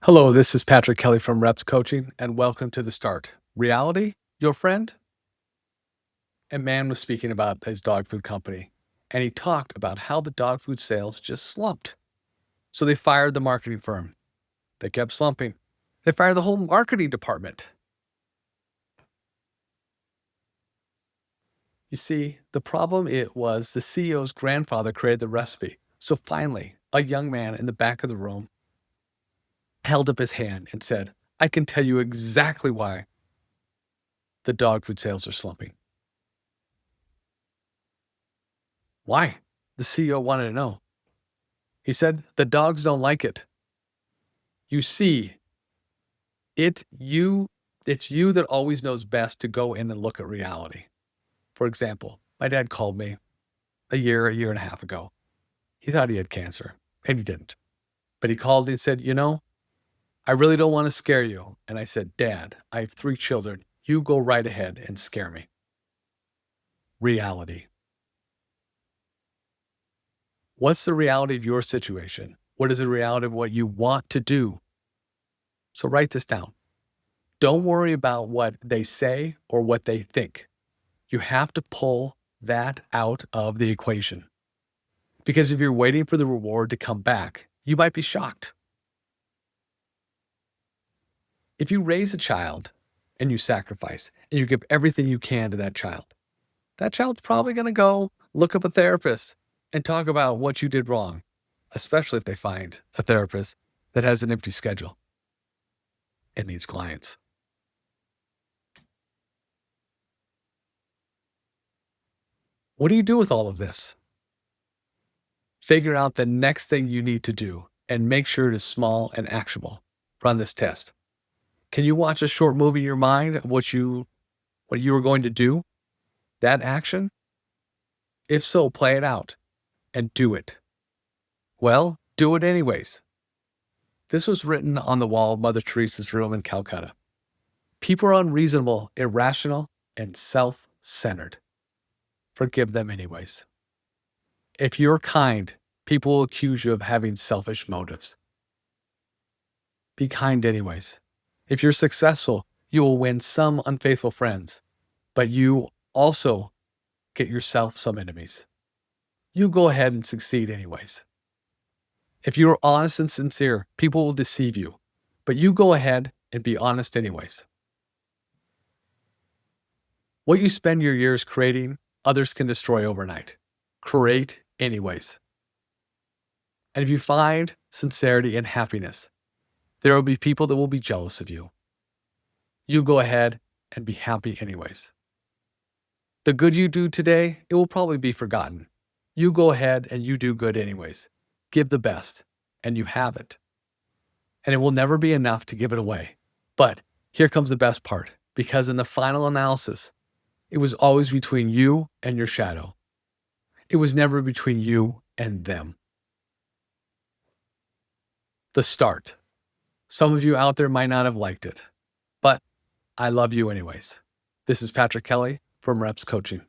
Hello, this is Patrick Kelly from Reps Coaching, and welcome to The Start. Reality, your friend? A man was speaking about his dog food company, and he talked about how the dog food sales just slumped. So they fired the marketing firm. They kept slumping. They fired the whole marketing department. You see, the problem it was the CEO's grandfather created the recipe. So finally, a young man in the back of the room held up his hand and said, I can tell you exactly why the dog food sales are slumping. Why? The CEO wanted to know. He said, the dogs don't like it. You see, it's you that always knows best to go in and look at reality. For example, my dad called me a year and a half ago. He thought he had cancer, and he didn't. But he called and said, I really don't want to scare you. And I said, Dad, I have 3 children. You go right ahead and scare me. Reality. What's the reality of your situation? What is the reality of what you want to do? So write this down. Don't worry about what they say or what they think. You have to pull that out of the equation. Because if you're waiting for the reward to come back, you might be shocked. If you raise a child and you sacrifice and you give everything you can to that child's probably going to go look up a therapist and talk about what you did wrong, especially if they find a therapist that has an empty schedule and needs clients. What do you do with all of this? Figure out the next thing you need to do and make sure it is small and actionable. Run this test. Can you watch a short movie in your mind of what you were going to do? That action? If so, play it out and do it. Well, do it anyways. This was written on the wall of Mother Teresa's room in Calcutta. People are unreasonable, irrational, and self-centered. Forgive them anyways. If you're kind, people will accuse you of having selfish motives. Be kind anyways. If you're successful, you will win some unfaithful friends, but you also get yourself some enemies. You go ahead and succeed anyways. If you are honest and sincere, people will deceive you, but you go ahead and be honest anyways. What you spend your years creating, others can destroy overnight. Create anyways. And if you find sincerity and happiness, there will be people that will be jealous of you. You go ahead and be happy anyways. The good you do today, it will probably be forgotten. You go ahead and you do good anyways. Give the best, and you have it. And it will never be enough to give it away. But here comes the best part, because in the final analysis, it was always between you and your shadow. It was never between you and them. The Start. Some of you out there might not have liked it, but I love you anyways. This is Patrick Kelly from Reps Coaching.